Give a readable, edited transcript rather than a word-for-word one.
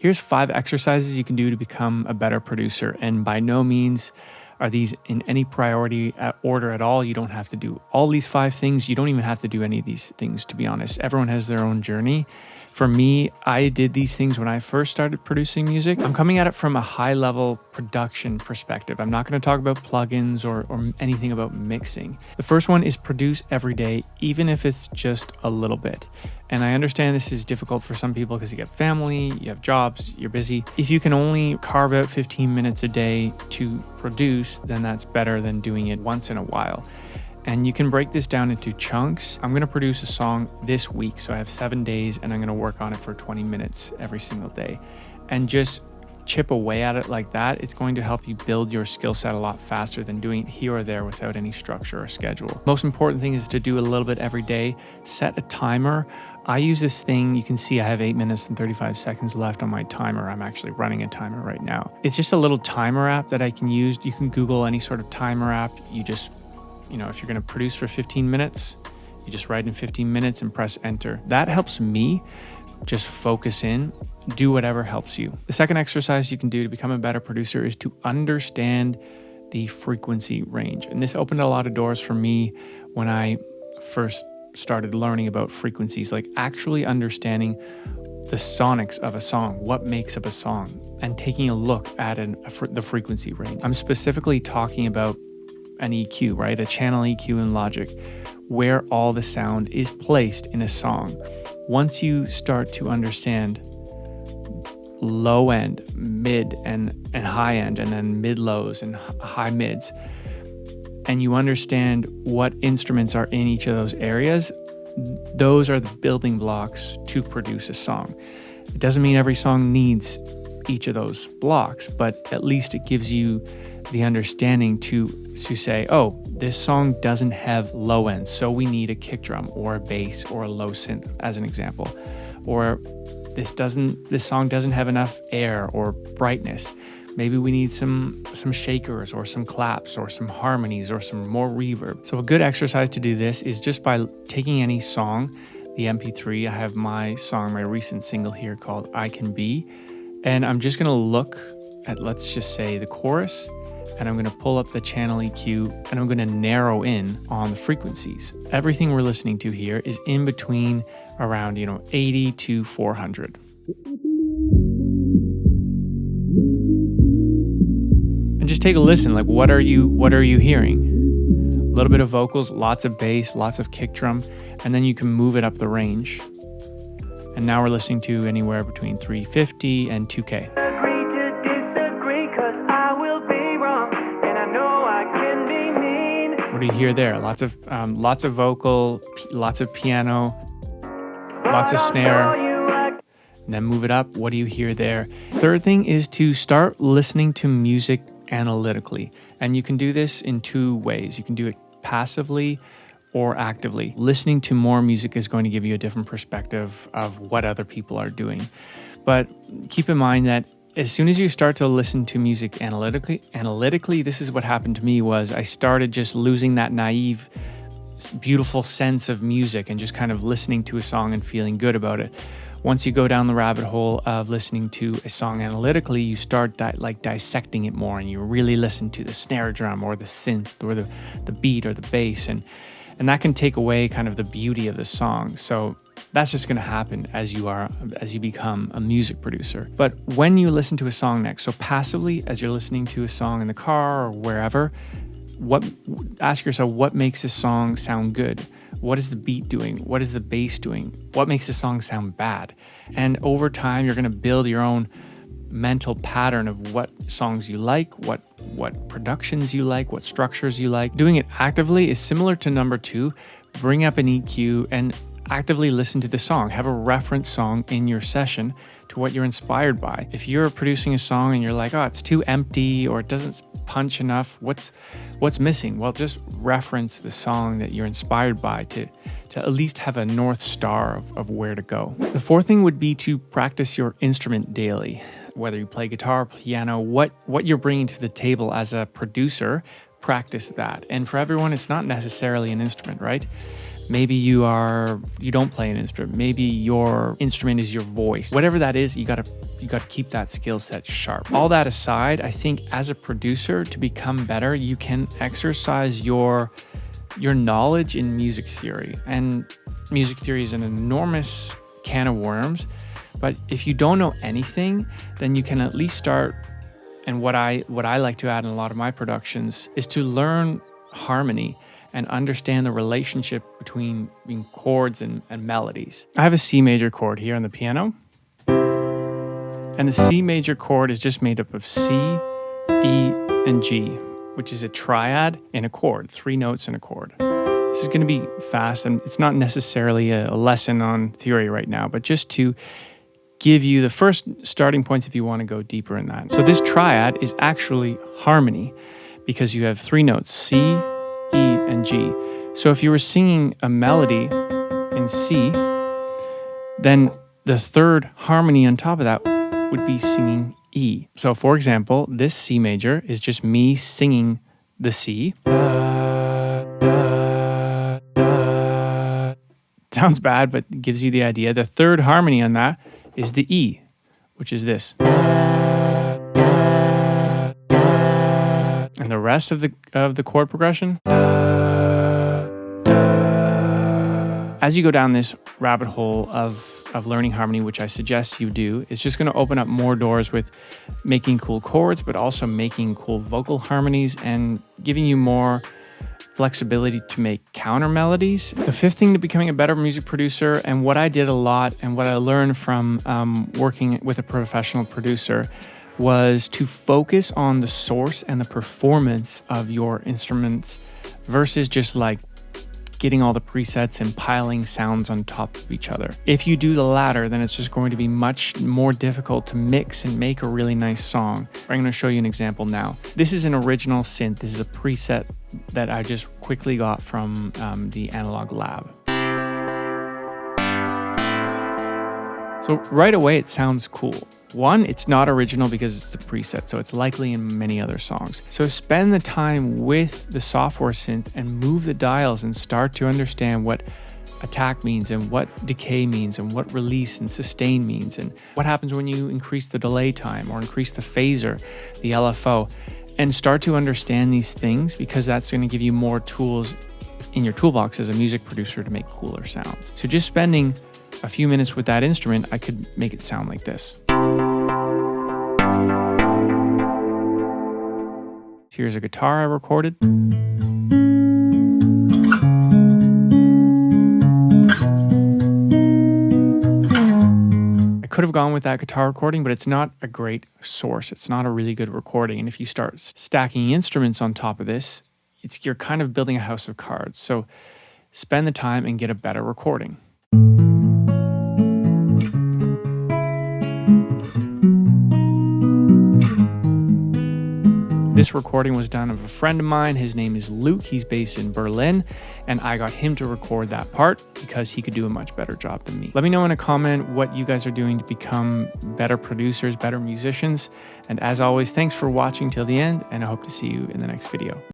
Here's 5 exercises you can do to become a better producer. And by no means are these in any priority order at all. You don't have to do all these 5 things. You don't even have to do any of these things, to be honest. Everyone has their own journey. For me, I did these things when I first started producing music. I'm coming at it from a high-level production perspective. I'm not going to talk about plugins or anything about mixing. The first one is produce every day, even if it's just a little bit. And I understand this is difficult for some people because you got family, you have jobs, you're busy. If you can only carve out 15 minutes a day to produce, then that's better than doing it once in a while. And you can break this down into chunks. I'm going to produce a song this week, so I have 7 days, and I'm going to work on it for 20 minutes every single day. And just chip away at it like that. It's going to help you build your skill set a lot faster than doing it here or there without any structure or schedule. Most important thing is to do a little bit every day. Set a timer. I use this thing. You can see I have 8 minutes and 35 seconds left on my timer. I'm actually running a timer right now. It's just a little timer app that I can use. You can Google any sort of timer app. If you're going to produce for 15 minutes, you just write in 15 minutes and press enter. That helps me just focus in, do whatever helps you. The second exercise you can do to become a better producer is to understand the frequency range. And this opened a lot of doors for me when I first started learning about frequencies, like actually understanding the sonics of a song, what makes up a song, and taking a look at the frequency range. I'm specifically talking about an EQ, right? A channel EQ in Logic, where all the sound is placed in a song. Once you start to understand low end, mid, and high end, and then mid lows and high mids, and you understand what instruments are in each of those areas, those are the building blocks to produce a song. It doesn't mean every song needs each of those blocks, but at least it gives you the understanding to say, oh, this song doesn't have low end, so we need a kick drum or a bass or a low synth as an example. Or this song doesn't have enough air or brightness. Maybe we need some shakers or some claps or some harmonies or some more reverb. So a good exercise to do this is just by taking any song, the MP3. I have my recent single here called I Can Be. And I'm just going to look at, let's just say, the chorus, and I'm going to pull up the channel EQ, and I'm going to narrow in on the frequencies. Everything we're listening to here is in between around, 80 to 400. And just take a listen, like what are you hearing? A little bit of vocals, lots of bass, lots of kick drum, and then you can move it up the range. And now we're listening to anywhere between 350 and 2K. What do you hear there? Lots of vocal, lots of piano, lots of snare. And then move it up. What do you hear there? Third thing is to start listening to music analytically. And you can do this in 2 ways. You can do it passively or actively. Listening to more music is going to give you a different perspective of what other people are doing. But keep in mind that as soon as you start to listen to music analytically, this is what happened to me. Was I started just losing that naive, beautiful sense of music and just kind of listening to a song and feeling good about it. Once you go down the rabbit hole of listening to a song analytically, you start dissecting it more, and you really listen to the snare drum or the synth or the beat or the bass, and that can take away kind of the beauty of the song. So that's just going to happen as you become a music producer. But when you listen to a song next, so passively, as you're listening to a song in the car or wherever, ask yourself, what makes a song sound good? What is the beat doing? What is the bass doing? What makes a song sound bad? And over time, you're going to build your own mental pattern of what songs you like, what productions you like, what structures you like. Doing it actively is similar to number 2. Bring up an EQ and actively listen to the song. Have a reference song in your session to what you're inspired by. If you're producing a song and you're like, oh, it's too empty or it doesn't punch enough, what's missing? Well, just reference the song that you're inspired by to at least have a North Star of where to go. The fourth thing would be to practice your instrument daily. Whether you play guitar, piano, what you're bringing to the table as a producer, practice that. And for everyone, it's not necessarily an instrument, right? Maybe you don't play an instrument. Maybe your instrument is your voice. Whatever that is, you gotta keep that skill set sharp. All that aside, I think as a producer, to become better, you can exercise your knowledge in music theory. And music theory is an enormous can of worms. But if you don't know anything, then you can at least start. And what I like to add in a lot of my productions is to learn harmony and understand the relationship between chords and melodies. I have a C major chord here on the piano. And the C major chord is just made up of C, E, and G, which is a triad in a chord, 3 notes in a chord. This is going to be fast, and it's not necessarily a lesson on theory right now, but just to give you the first starting points if you want to go deeper in that. So this triad is actually harmony because you have 3 notes, C, E, and G. So if you were singing a melody in C, then the third harmony on top of that would be singing E. So for example, this C major is just me singing the C. Sounds bad, but it gives you the idea. The third harmony on that is the E, which is this. And the rest of the chord progression. As you go down this rabbit hole of learning harmony, which I suggest you do, it's just going to open up more doors with making cool chords, but also making cool vocal harmonies and giving you more flexibility to make counter melodies. The fifth thing to becoming a better music producer, and what I did a lot and what I learned from working with a professional producer, was to focus on the source and the performance of your instruments versus just like getting all the presets and piling sounds on top of each other. If you do the latter, then it's just going to be much more difficult to mix and make a really nice song. I'm going to show you an example now. This is an original synth. This is a preset that I just quickly got from the Analog Lab. So right away, it sounds cool. One, it's not original because it's a preset, so it's likely in many other songs. So spend the time with the software synth and move the dials and start to understand what attack means and what decay means and what release and sustain means and what happens when you increase the delay time or increase the phaser, the LFO, and start to understand these things because that's going to give you more tools in your toolbox as a music producer to make cooler sounds. So just spending a few minutes with that instrument, I could make it sound like this. Here's a guitar I recorded. I could have gone with that guitar recording, but it's not a great source. It's not a really good recording. And if you start stacking instruments on top of this, you're kind of building a house of cards. So spend the time and get a better recording. This recording was done of a friend of mine. His name is Luke. He's based in Berlin, and I got him to record that part because he could do a much better job than me. Let me know in a comment what you guys are doing to become better producers, better musicians. And as always, thanks for watching till the end, and I hope to see you in the next video.